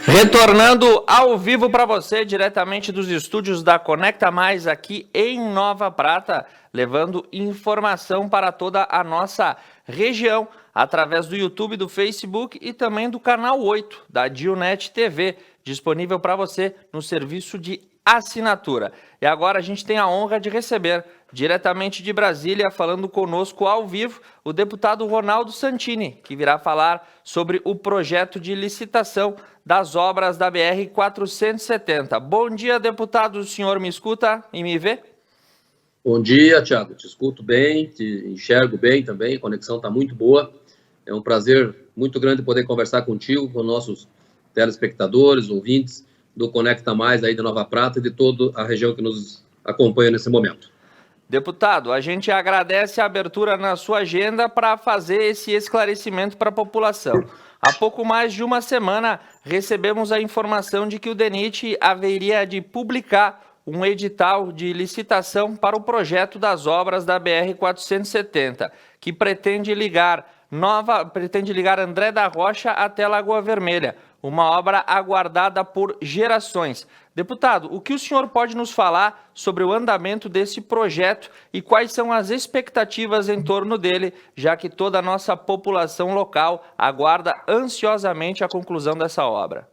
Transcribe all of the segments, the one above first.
Retornando ao vivo para você, diretamente dos estúdios da Conecta Mais, aqui em Nova Prata, levando informação para toda a nossa região, através do YouTube, do Facebook e também do canal 8 da Dionet TV, disponível para você no serviço de assinatura. E agora a gente tem a honra de receber, diretamente de Brasília, falando conosco ao vivo, o deputado Ronaldo Santini, que virá falar sobre o projeto de licitação das obras da BR-470. Bom dia, deputado. O senhor me escuta e me vê? Bom dia, Thiago. Te escuto bem, te enxergo bem também, a conexão está muito boa. É um prazer muito grande poder conversar contigo, com nossos telespectadores, ouvintes do Conecta Mais aí de Nova Prata e de toda a região que nos acompanha nesse momento. Deputado, a gente agradece a abertura na sua agenda para fazer esse esclarecimento para a população. Há pouco mais de uma semana, recebemos a informação de que o DENIT haveria de publicar um edital de licitação para o projeto das obras da BR-470, que pretende ligar André da Rocha até Lagoa Vermelha, uma obra aguardada por gerações. Deputado, o que o senhor pode nos falar sobre o andamento desse projeto e quais são as expectativas em torno dele, já que toda a nossa população local aguarda ansiosamente a conclusão dessa obra?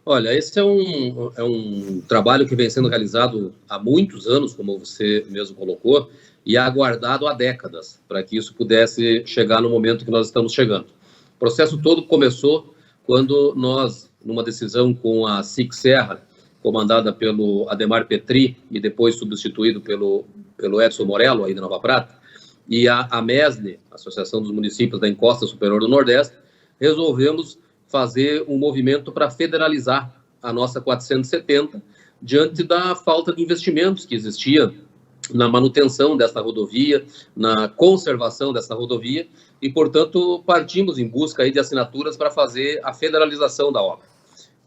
Olha, esse é um trabalho que vem sendo realizado há muitos anos, como você mesmo colocou, e aguardado há décadas, para que isso pudesse chegar no momento que nós estamos chegando. O processo todo começou quando nós, numa decisão com a SIC Serra, comandada pelo Ademar Petri e depois substituído pelo Edson Morello, aí de Nova Prata, e a MESNE, Associação dos Municípios da Encosta Superior do Nordeste, resolvemos fazer um movimento para federalizar a nossa 470 diante da falta de investimentos que existia na manutenção dessa rodovia, na conservação dessa rodovia e, portanto, partimos em busca aí de assinaturas para fazer a federalização da obra.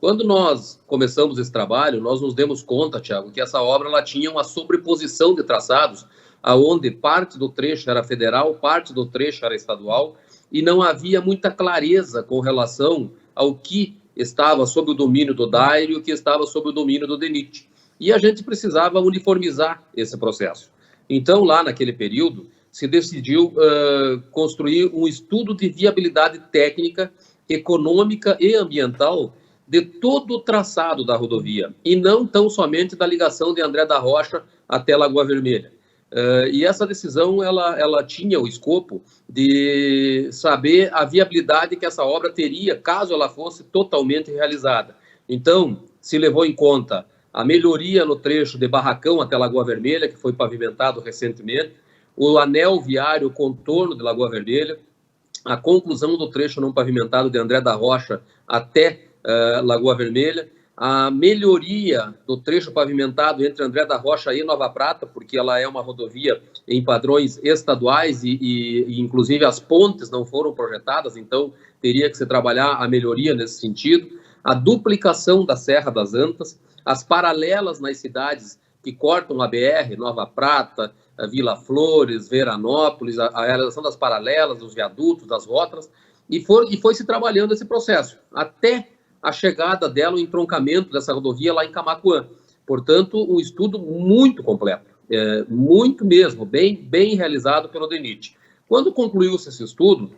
Quando nós começamos esse trabalho, nós nos demos conta, Thiago, que essa obra ela tinha uma sobreposição de traçados, aonde parte do trecho era federal, parte do trecho era estadual, e não havia muita clareza com relação ao que estava sob o domínio do DAIR e o que estava sob o domínio do DENIT. E a gente precisava uniformizar esse processo. Então, lá naquele período, se decidiu construir um estudo de viabilidade técnica, econômica e ambiental de todo o traçado da rodovia, e não tão somente da ligação de André da Rocha até Lagoa Vermelha. E essa decisão ela tinha o escopo de saber a viabilidade que essa obra teria caso ela fosse totalmente realizada. Então, se levou em conta a melhoria no trecho de Barracão até Lagoa Vermelha, que foi pavimentado recentemente, o anel viário contorno de Lagoa Vermelha, a conclusão do trecho não pavimentado de André da Rocha até Lagoa Vermelha, a melhoria do trecho pavimentado entre André da Rocha e Nova Prata, porque ela é uma rodovia em padrões estaduais e inclusive as pontes não foram projetadas, então teria que se trabalhar a melhoria nesse sentido, a duplicação da Serra das Antas, as paralelas nas cidades que cortam a BR, Nova Prata, Vila Flores, Veranópolis, a realização das paralelas, dos viadutos, das rotas, e foi se trabalhando esse processo, até a chegada dela, o entroncamento dessa rodovia lá em Camaquã. Portanto, um estudo muito completo, muito mesmo, bem realizado pelo DENIT. Quando concluiu-se esse estudo,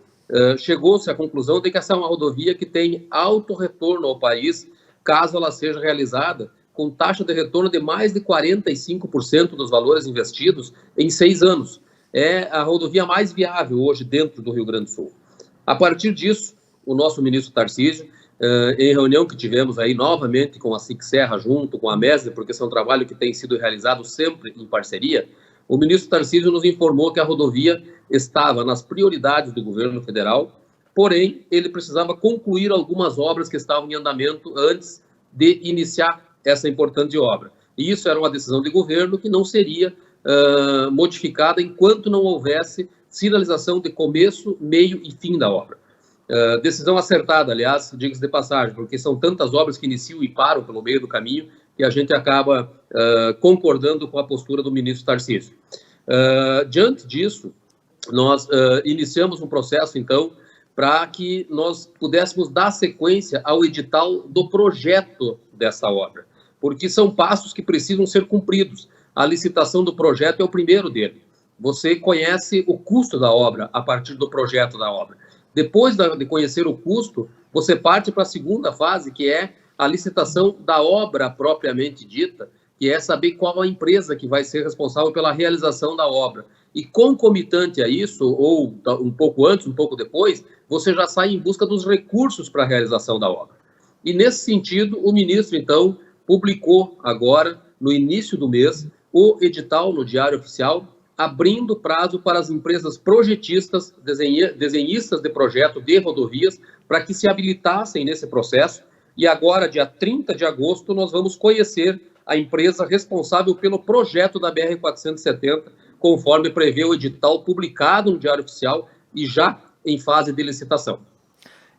chegou-se à conclusão de que essa é uma rodovia que tem alto retorno ao país, caso ela seja realizada com taxa de retorno de mais de 45% dos valores investidos em 6 anos. É a rodovia mais viável hoje dentro do Rio Grande do Sul. A partir disso, o nosso ministro Tarcísio, em reunião que tivemos aí novamente com a SIC Serra junto com a MESNE, porque esse é um trabalho que tem sido realizado sempre em parceria, o ministro Tarcísio nos informou que a rodovia estava nas prioridades do governo federal, porém ele precisava concluir algumas obras que estavam em andamento antes de iniciar essa importante obra. E isso era uma decisão de governo que não seria modificada enquanto não houvesse sinalização de começo, meio e fim da obra. Decisão acertada, aliás, diga-se de passagem, porque são tantas obras que iniciam e param pelo meio do caminho que a gente acaba concordando com a postura do ministro Tarcísio. Diante disso, nós iniciamos um processo, então, para que nós pudéssemos dar sequência ao edital do projeto dessa obra, porque são passos que precisam ser cumpridos. A licitação do projeto é o primeiro dele. Você conhece o custo da obra a partir do projeto da obra. Depois de conhecer o custo, você parte para a segunda fase, que é a licitação da obra propriamente dita, que é saber qual a empresa que vai ser responsável pela realização da obra. E concomitante a isso, ou um pouco antes, um pouco depois, você já sai em busca dos recursos para a realização da obra. E nesse sentido, o ministro, então, publicou agora, no início do mês, o edital no Diário Oficial, abrindo prazo para as empresas projetistas, desenhistas de projeto de rodovias, para que se habilitassem nesse processo. E agora, dia 30 de agosto, nós vamos conhecer a empresa responsável pelo projeto da BR-470, conforme prevê o edital publicado no Diário Oficial e já em fase de licitação.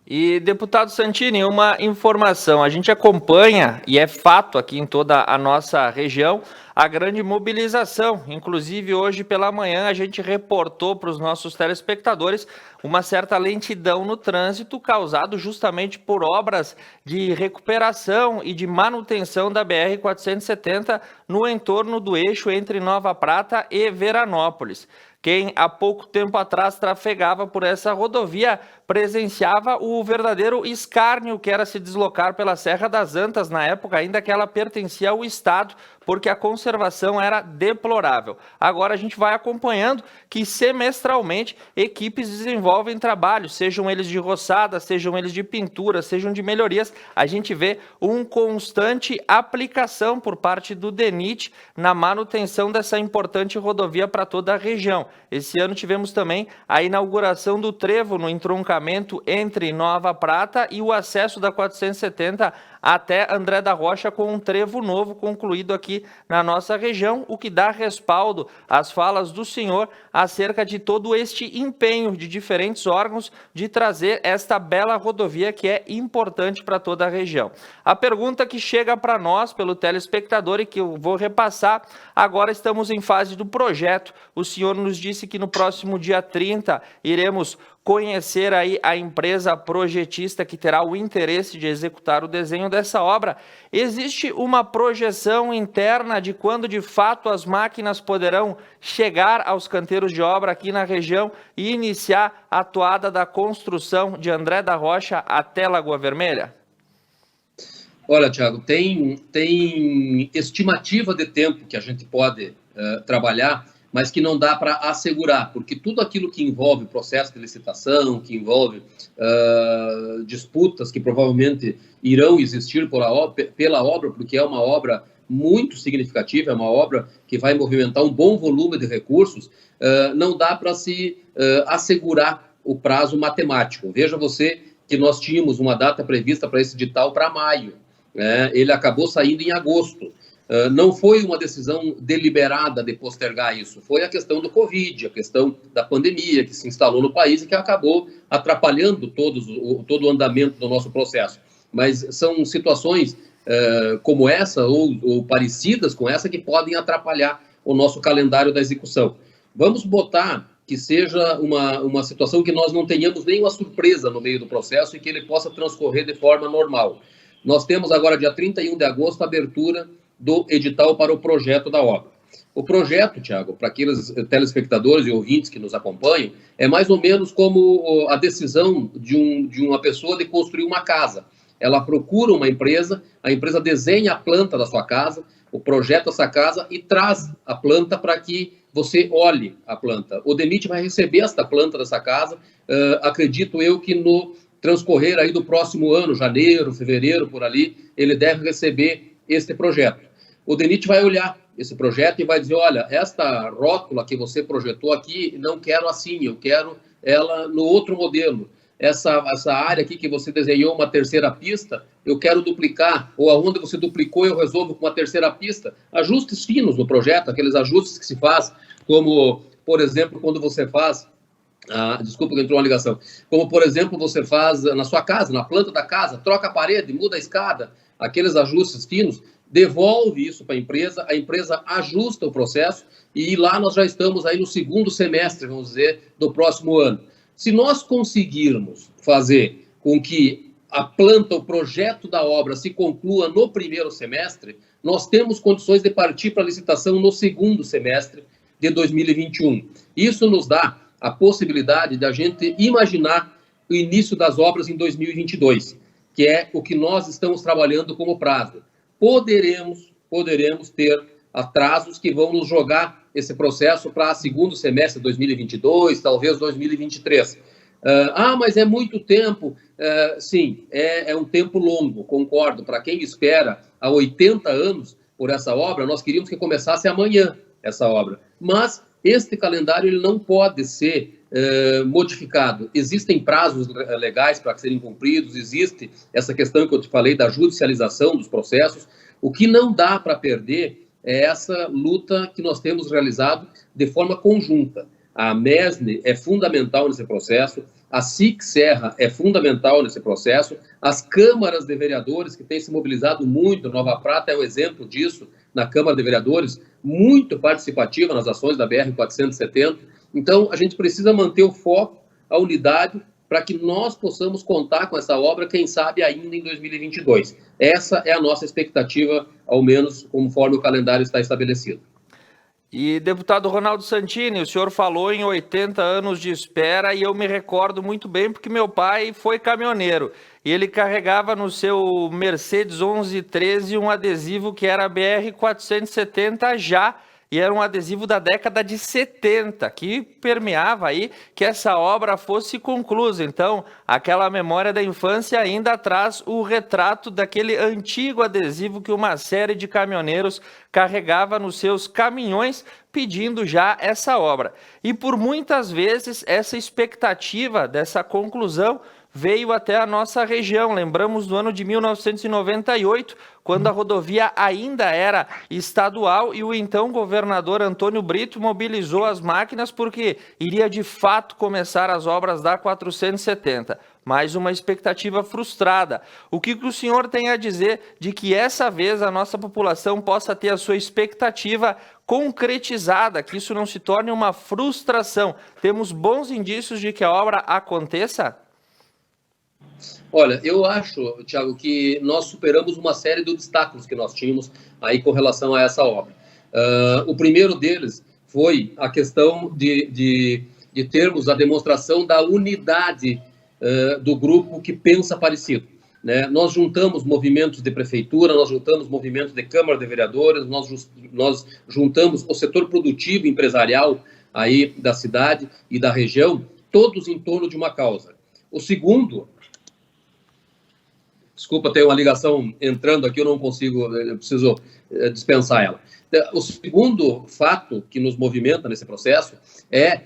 E, deputado Santini, uma informação, a gente acompanha, e é fato aqui em toda a nossa região, a grande mobilização. Inclusive, hoje pela manhã, a gente reportou para os nossos telespectadores uma certa lentidão no trânsito, causado justamente por obras de recuperação e de manutenção da BR-470 no entorno do eixo entre Nova Prata e Veranópolis. Quem há pouco tempo atrás trafegava por essa rodovia presenciava o verdadeiro escárnio que era se deslocar pela Serra das Antas, na época ainda que ela pertencia ao Estado, porque a conservação era deplorável. Agora a gente vai acompanhando que semestralmente equipes desenvolvem trabalhos, sejam eles de roçada, sejam eles de pintura, sejam de melhorias. A gente vê uma constante aplicação por parte do DENIT na manutenção dessa importante rodovia para toda a região. Esse ano tivemos também a inauguração do trevo no entroncamento entre Nova Prata e o acesso da 470 até André da Rocha, com um trevo novo concluído aqui na nossa região, o que dá respaldo às falas do senhor acerca de todo este empenho de diferentes órgãos de trazer esta bela rodovia que é importante para toda a região. A pergunta que chega para nós pelo telespectador e que eu vou repassar, agora estamos em fase do projeto. O senhor nos disse que no próximo dia 30 iremos conhecer aí a empresa projetista que terá o interesse de executar o desenho dessa obra. Existe uma projeção interna de quando de fato as máquinas poderão chegar aos canteiros de obra aqui na região e iniciar a toada da construção de André da Rocha até Lagoa Vermelha? Olha, Thiago, tem estimativa de tempo que a gente pode trabalhar, mas que não dá para assegurar, porque tudo aquilo que envolve processo de licitação, que envolve disputas que provavelmente irão existir pela obra, porque é uma obra muito significativa, é uma obra que vai movimentar um bom volume de recursos, não dá para se assegurar o prazo matemático. Veja você que nós tínhamos uma data prevista para esse edital para maio, né? Ele acabou saindo em agosto. Não foi uma decisão deliberada de postergar isso, foi a questão do Covid, a questão da pandemia que se instalou no país e que acabou atrapalhando todo o andamento do nosso processo. Mas são situações como essa ou parecidas com essa que podem atrapalhar o nosso calendário da execução. Vamos botar que seja uma situação que nós não tenhamos nenhuma surpresa no meio do processo e que ele possa transcorrer de forma normal. Nós temos agora, dia 31 de agosto, a abertura do edital para o projeto da obra. O projeto, Thiago, para aqueles telespectadores e ouvintes que nos acompanham, é mais ou menos como a decisão de uma pessoa de construir uma casa. Ela procura uma empresa, a empresa desenha a planta da sua casa, o projeto dessa casa e traz a planta para que você olhe a planta. O DENIT vai receber esta planta dessa casa, acredito eu que no transcorrer aí do próximo ano, janeiro, fevereiro, por ali, ele deve receber este projeto. O DENIT vai olhar esse projeto e vai dizer, olha, esta rótula que você projetou aqui, não quero assim, eu quero ela no outro modelo. Essa área aqui que você desenhou uma terceira pista, eu quero duplicar, ou aonde você duplicou eu resolvo com uma terceira pista. Ajustes finos no projeto, aqueles ajustes que se faz, como, por exemplo, quando você faz desculpa que entrou uma ligação. Como, por exemplo, você faz na sua casa, na planta da casa, troca a parede, muda a escada, aqueles ajustes finos, devolve isso para a empresa ajusta o processo e lá nós já estamos aí no segundo semestre, vamos dizer, do próximo ano. Se nós conseguirmos fazer com que a planta, o projeto da obra se conclua no primeiro semestre, nós temos condições de partir para a licitação no segundo semestre de 2021. Isso nos dá a possibilidade de a gente imaginar o início das obras em 2022, que é o que nós estamos trabalhando como prazo. Poderemos ter atrasos que vão nos jogar esse processo para segundo semestre de 2022, talvez 2023. Mas é muito tempo. Sim, é um tempo longo, concordo. Para quem espera há 80 anos por essa obra, nós queríamos que começasse amanhã essa obra. Mas este calendário ele não pode ser modificado. Existem prazos legais para serem cumpridos, existe essa questão que eu te falei da judicialização dos processos. O que não dá para perder é essa luta que nós temos realizado de forma conjunta. A MESNE é fundamental nesse processo, a SIC Serra é fundamental nesse processo, as câmaras de vereadores que têm se mobilizado muito, Nova Prata é um exemplo disso, na Câmara de Vereadores, muito participativa nas ações da BR-470. Então, a gente precisa manter o foco, a unidade, para que nós possamos contar com essa obra, quem sabe, ainda em 2022. Essa é a nossa expectativa, ao menos conforme o calendário está estabelecido. E, deputado Ronaldo Santini, o senhor falou em 80 anos de espera e eu me recordo muito bem porque meu pai foi caminhoneiro e ele carregava no seu Mercedes 1113 um adesivo que era BR-470 já, e era um adesivo da década de 70, que permeava aí que essa obra fosse conclusa. Então, aquela memória da infância ainda traz o retrato daquele antigo adesivo que uma série de caminhoneiros carregava nos seus caminhões, pedindo já essa obra. E por muitas vezes, essa expectativa dessa conclusão veio até a nossa região. Lembramos do ano de 1998, quando a rodovia ainda era estadual e o então governador Antônio Brito mobilizou as máquinas porque iria de fato começar as obras da 470. Mais uma expectativa frustrada. O que o senhor tem a dizer de que essa vez a nossa população possa ter a sua expectativa concretizada, que isso não se torne uma frustração? Temos bons indícios de que a obra aconteça? Olha, eu acho, Thiago, que nós superamos uma série de obstáculos que nós tínhamos aí com relação a essa obra. O primeiro deles foi a questão de termos a demonstração da unidade do grupo que pensa parecido, né? Nós juntamos movimentos de prefeitura, nós juntamos movimentos de Câmara de Vereadores, nós juntamos o setor produtivo empresarial aí da cidade e da região, todos em torno de uma causa. O segundo... Desculpa, tem uma ligação entrando aqui, eu preciso dispensar ela. O segundo fato que nos movimenta nesse processo é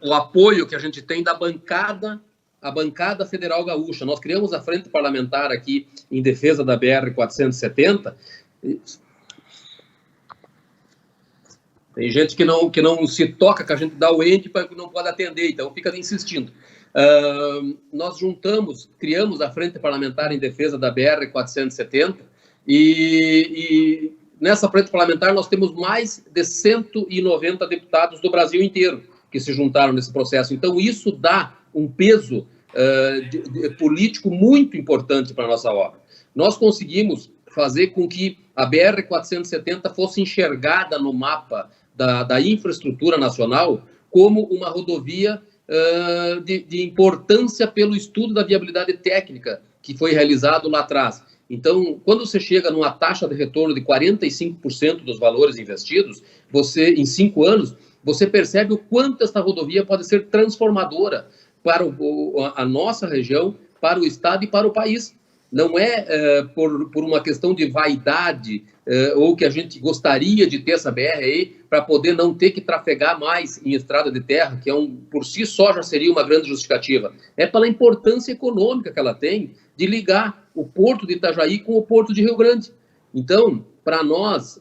o apoio que a gente tem da bancada, a bancada federal gaúcha. Nós criamos a frente parlamentar aqui em defesa da BR-470. Tem gente que não se toca, que a gente dá o ente para que não pode atender, então fica insistindo. Nós criamos a Frente Parlamentar em Defesa da BR-470 e nessa Frente Parlamentar nós temos mais de 190 deputados do Brasil inteiro que se juntaram nesse processo. Então isso dá um peso político muito importante para a nossa obra. Nós conseguimos fazer com que a BR-470 fosse enxergada no mapa da infraestrutura nacional como uma rodovia de importância pelo estudo da viabilidade técnica que foi realizado lá atrás. Então, quando você chega numa taxa de retorno de 45% dos valores investidos, em 5 anos, você percebe o quanto esta rodovia pode ser transformadora para a nossa região, para o estado e para o país. Não é por uma questão de vaidade ou que a gente gostaria de ter essa BR aí para poder não ter que trafegar mais em estrada de terra, que por si só já seria uma grande justificativa. É pela importância econômica que ela tem de ligar o porto de Itajaí com o porto de Rio Grande. Então, para nós,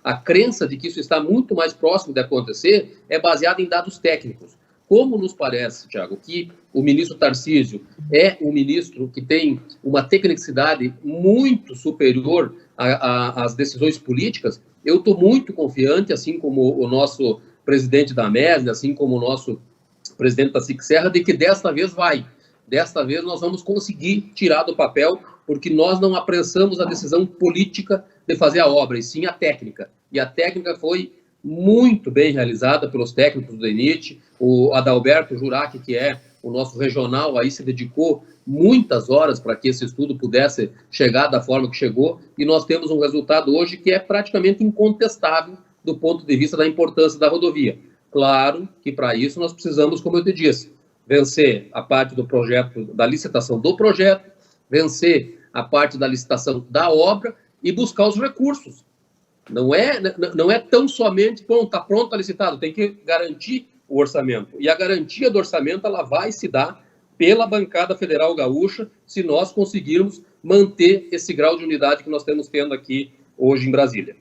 a crença de que isso está muito mais próximo de acontecer é baseada em dados técnicos. Como nos parece, Thiago, que o ministro Tarcísio é um ministro que tem uma tecnicidade muito superior às decisões políticas, eu estou muito confiante, assim como o nosso presidente da MESD, assim como o nosso presidente da SIC Serra, de que desta vez vai. Desta vez nós vamos conseguir tirar do papel, porque nós não apressamos a decisão política de fazer a obra, e sim a técnica. E a técnica foi muito bem realizada pelos técnicos do DENIT. O Adalberto Jurac, que é o nosso regional, aí se dedicou muitas horas para que esse estudo pudesse chegar da forma que chegou, e nós temos um resultado hoje que é praticamente incontestável do ponto de vista da importância da rodovia. Claro que para isso nós precisamos, como eu te disse, vencer a parte do projeto, da licitação do projeto, vencer a parte da licitação da obra e buscar os recursos. Não é tão somente, está pronto, licitado, tem que garantir o orçamento. E a garantia do orçamento ela vai se dar pela bancada federal gaúcha, se nós conseguirmos manter esse grau de unidade que nós estamos tendo aqui hoje em Brasília.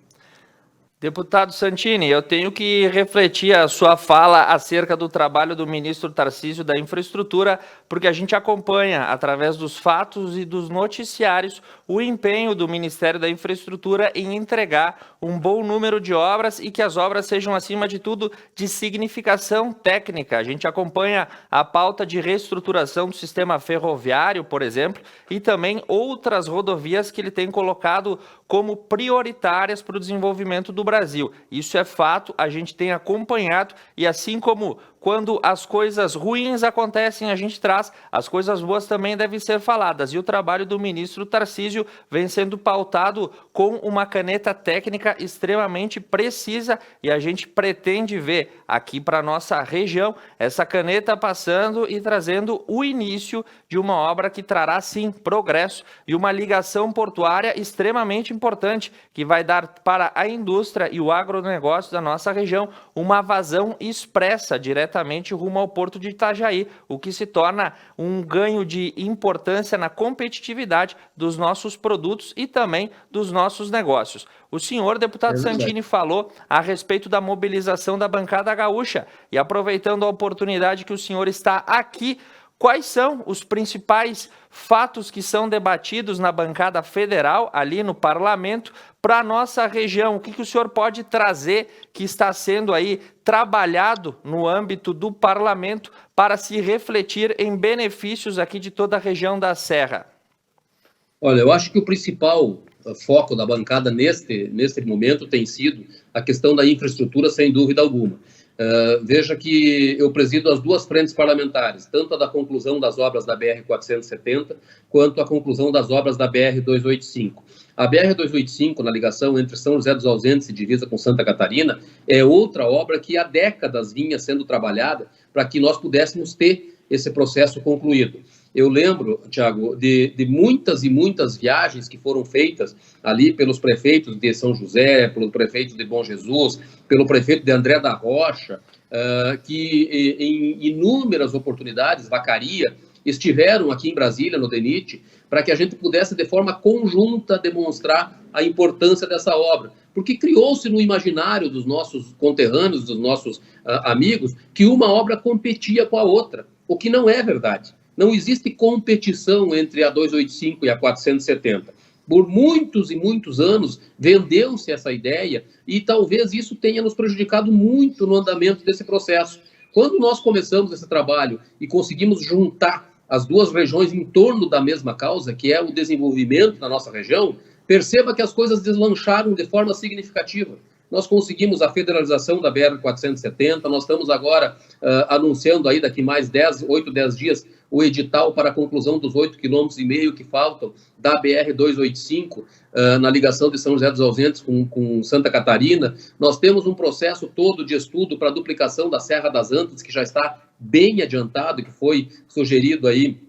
Deputado Santini, eu tenho que refletir a sua fala acerca do trabalho do ministro Tarcísio da Infraestrutura, porque a gente acompanha, através dos fatos e dos noticiários, o empenho do Ministério da Infraestrutura em entregar um bom número de obras e que as obras sejam, acima de tudo, de significação técnica. A gente acompanha a pauta de reestruturação do sistema ferroviário, por exemplo, e também outras rodovias que ele tem colocado como prioritárias para o desenvolvimento do Brasil. Isso é fato, a gente tem acompanhado, e assim como quando as coisas ruins acontecem, a gente traz, as coisas boas também devem ser faladas. E o trabalho do ministro Tarcísio vem sendo pautado com uma caneta técnica extremamente precisa, e a gente pretende ver aqui para a nossa região essa caneta passando e trazendo o início de uma obra que trará, sim, progresso e uma ligação portuária extremamente importante, que vai dar para a indústria e o agronegócio da nossa região uma vazão expressa diretamente rumo ao porto de Itajaí, o que se torna um ganho de importância na competitividade dos nossos produtos e também dos nossos negócios. O senhor, deputado Santini, falou a respeito da mobilização da bancada gaúcha, e aproveitando a oportunidade que o senhor está aqui, quais são os principais fatos que são debatidos na bancada federal, ali no parlamento, para a nossa região? O que o senhor pode trazer que está sendo aí trabalhado no âmbito do parlamento para se refletir em benefícios aqui de toda a região da Serra? Olha, eu acho que o principal foco da bancada neste momento tem sido a questão da infraestrutura, sem dúvida alguma. Veja que eu presido as duas frentes parlamentares, tanto a da conclusão das obras da BR-470, quanto a conclusão das obras da BR-285. A BR-285, na ligação entre São José dos Ausentes e divisa com Santa Catarina, é outra obra que há décadas vinha sendo trabalhada para que nós pudéssemos ter esse processo concluído. Eu lembro, Tiago, de muitas e muitas viagens que foram feitas ali pelos prefeitos de São José, pelo prefeito de Bom Jesus, pelo prefeito de André da Rocha, que em inúmeras oportunidades, Vacaria, estiveram aqui em Brasília, no DENIT, para que a gente pudesse, de forma conjunta, demonstrar a importância dessa obra. Porque criou-se no imaginário dos nossos conterrâneos, dos nossos amigos, que uma obra competia com a outra, o que não é verdade. Não existe competição entre a 285 e a 470. Por muitos e muitos anos, vendeu-se essa ideia e talvez isso tenha nos prejudicado muito no andamento desse processo. Quando nós começamos esse trabalho e conseguimos juntar as duas regiões em torno da mesma causa, que é o desenvolvimento da nossa região, perceba que as coisas deslancharam de forma significativa. Nós conseguimos a federalização da BR-470, nós estamos agora anunciando aí daqui mais 8, 10 dias o edital para a conclusão dos 8,5 km que faltam da BR-285 na ligação de São José dos Ausentes com Santa Catarina. Nós temos um processo todo de estudo para a duplicação da Serra das Antas, que já está bem adiantado, que foi sugerido aí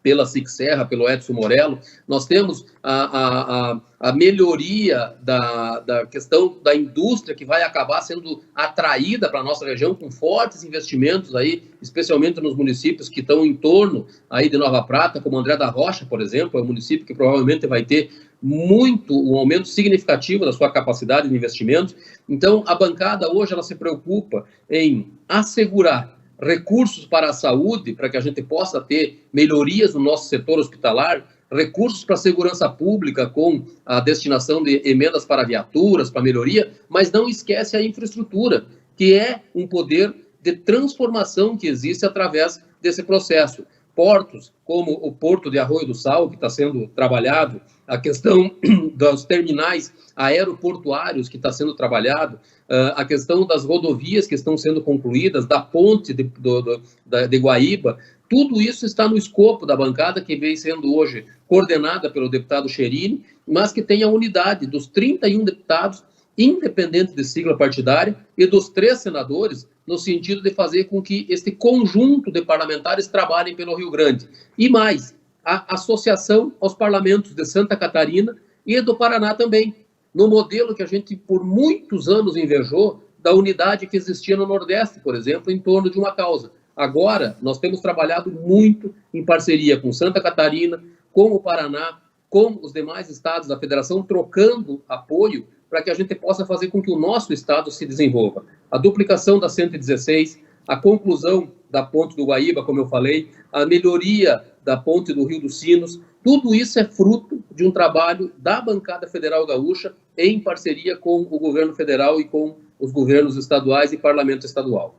pela SIC Serra, pelo Edson Morello. Nós temos a melhoria da questão da indústria, que vai acabar sendo atraída para a nossa região com fortes investimentos aí, especialmente nos municípios que estão em torno aí de Nova Prata, como André da Rocha, por exemplo, é um município que provavelmente vai ter um aumento significativo da sua capacidade de investimento. Então, a bancada hoje ela se preocupa em assegurar recursos para a saúde, para que a gente possa ter melhorias no nosso setor hospitalar, recursos para a segurança pública com a destinação de emendas para viaturas, para melhoria, mas não esquece a infraestrutura. que é um poder de transformação que existe através desse processo. Portos, como o Porto de Arroio do Sal, que está sendo trabalhado, a questão dos terminais aeroportuários, que está sendo trabalhado, a questão das rodovias que estão sendo concluídas, da ponte de Guaíba, tudo isso está no escopo da bancada que vem sendo hoje coordenada pelo deputado Cherini, mas que tem a unidade dos 31 deputados, independente de sigla partidária, e dos 3 senadores, no sentido de fazer com que este conjunto de parlamentares trabalhem pelo Rio Grande. E mais, a associação aos parlamentos de Santa Catarina e do Paraná também, no modelo que a gente por muitos anos invejou da unidade que existia no Nordeste, por exemplo, em torno de uma causa. Agora, nós temos trabalhado muito em parceria com Santa Catarina, com o Paraná, com os demais estados da federação, trocando apoio para que a gente possa fazer com que o nosso estado se desenvolva. A duplicação da 116, a conclusão da ponte do Guaíba, como eu falei, a melhoria da ponte do Rio dos Sinos, tudo isso é fruto de um trabalho da bancada federal gaúcha em parceria com o governo federal e com os governos estaduais e parlamento estadual.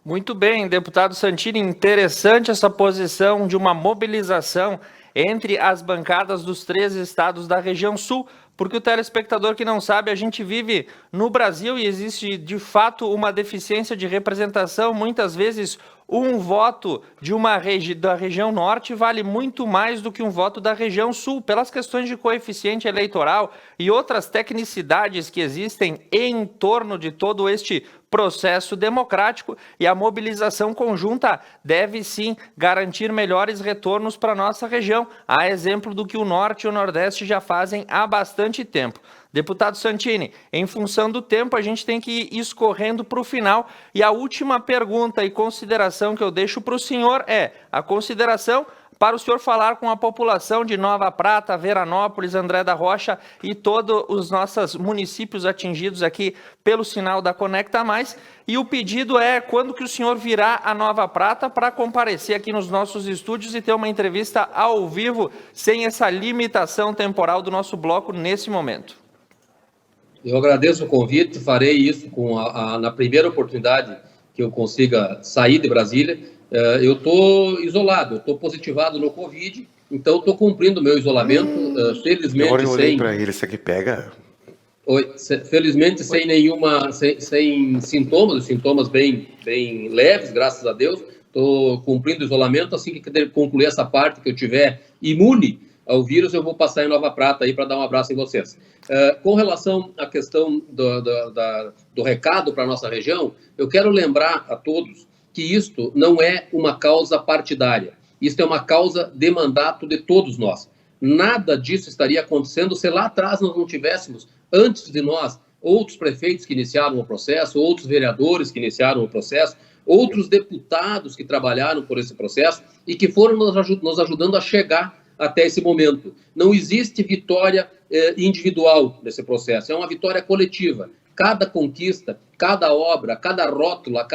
Muito bem, deputado Santini, interessante essa posição de uma mobilização entre as bancadas dos 3 estados da região sul, porque o telespectador que não sabe, a gente vive no Brasil e existe de fato uma deficiência de representação. Muitas vezes um voto de da região norte vale muito mais do que um voto da região sul, pelas questões de coeficiente eleitoral e outras tecnicidades que existem em torno de todo este processo democrático, e a mobilização conjunta deve sim garantir melhores retornos para a nossa região, a exemplo do que o Norte e o Nordeste já fazem há bastante tempo. Deputado Santini, em função do tempo, a gente tem que ir escorrendo para o final, e a última pergunta e consideração que eu deixo para o senhor é a consideração para o senhor falar com a população de Nova Prata, Veranópolis, André da Rocha e todos os nossos municípios atingidos aqui pelo sinal da Conecta Mais. E o pedido é quando que o senhor virá a Nova Prata para comparecer aqui nos nossos estúdios e ter uma entrevista ao vivo, sem essa limitação temporal do nosso bloco nesse momento. Eu agradeço o convite, farei isso na primeira oportunidade que eu consiga sair de Brasília. Eu estou isolado, eu estou positivado no Covid, então estou cumprindo o meu isolamento, felizmente eu olhei para ele, isso aqui pega... Felizmente sem sintomas bem leves, graças a Deus. Estou cumprindo o isolamento, assim que concluir essa parte, que eu tiver imune ao vírus, eu vou passar em Nova Prata aí para dar um abraço em vocês. Com relação à questão do recado para a nossa região, eu quero lembrar a todos que isto não é uma causa partidária. Isto é uma causa de mandato de todos nós. Nada disso estaria acontecendo se lá atrás nós não tivéssemos, antes de nós, outros prefeitos que iniciaram o processo, outros vereadores que iniciaram o processo, outros deputados que trabalharam por esse processo e que foram nos ajudando a chegar até esse momento. Não existe vitória individual nesse processo, é uma vitória coletiva. Cada conquista, cada obra, cada rótula,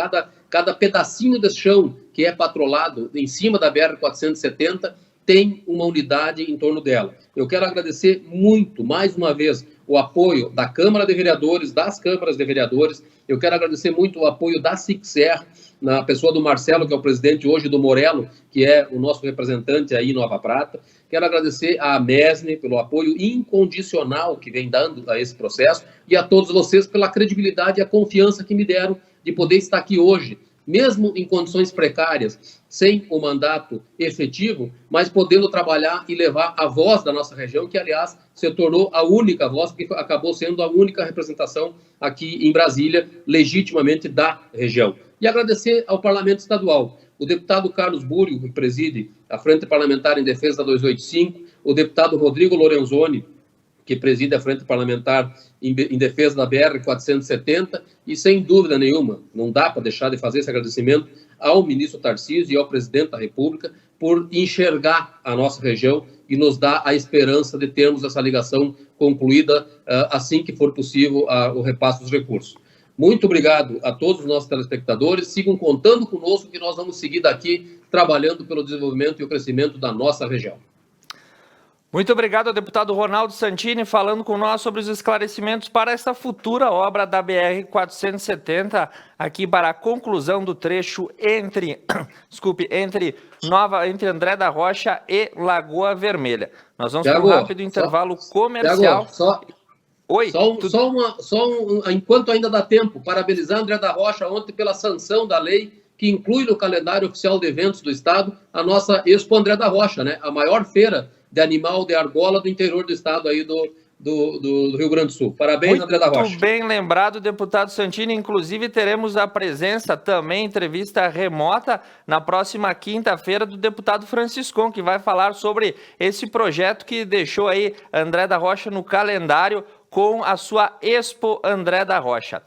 cada pedacinho de chão que é patrolado em cima da BR-470 tem uma unidade em torno dela. Eu quero agradecer muito, mais uma vez, o apoio da Câmara de Vereadores, das câmaras de vereadores. Eu quero agradecer muito o apoio da SICSER, na pessoa do Marcelo, que é o presidente hoje, do Morello, que é o nosso representante aí em Nova Prata. Quero agradecer à MESNE pelo apoio incondicional que vem dando a esse processo e a todos vocês pela credibilidade e a confiança que me deram de poder estar aqui hoje, mesmo em condições precárias, sem o mandato efetivo, mas podendo trabalhar e levar a voz da nossa região, que, aliás, se tornou a única voz, porque acabou sendo a única representação aqui em Brasília, legitimamente da região. E agradecer ao Parlamento Estadual, o deputado Carlos Búrio, que preside a Frente Parlamentar em Defesa da 285, o deputado Rodrigo Lorenzoni, que preside a Frente Parlamentar em Defesa da BR-470, e sem dúvida nenhuma, não dá para deixar de fazer esse agradecimento ao ministro Tarcísio e ao presidente da República por enxergar a nossa região e nos dar a esperança de termos essa ligação concluída assim que for possível o repasse dos recursos. Muito obrigado a todos os nossos telespectadores. Sigam contando conosco que nós vamos seguir daqui trabalhando pelo desenvolvimento e o crescimento da nossa região. Muito obrigado ao deputado Ronaldo Santini falando com nós sobre os esclarecimentos para essa futura obra da BR-470, aqui para a conclusão do trecho entre André da Rocha e Lagoa Vermelha. Nós vamos para um rápido intervalo comercial. Oi. Enquanto ainda dá tempo, parabenizar André da Rocha ontem pela sanção da lei que inclui no calendário oficial de eventos do Estado a nossa Expo André da Rocha, né? A maior feira de animal de argola do interior do Estado aí do Rio Grande do Sul. Parabéns, André da Rocha. Muito bem lembrado, deputado Santini. Inclusive, teremos a presença também, entrevista remota, na próxima quinta-feira, do deputado Franciscon, que vai falar sobre esse projeto que deixou aí André da Rocha no calendário com a sua Expo André da Rocha.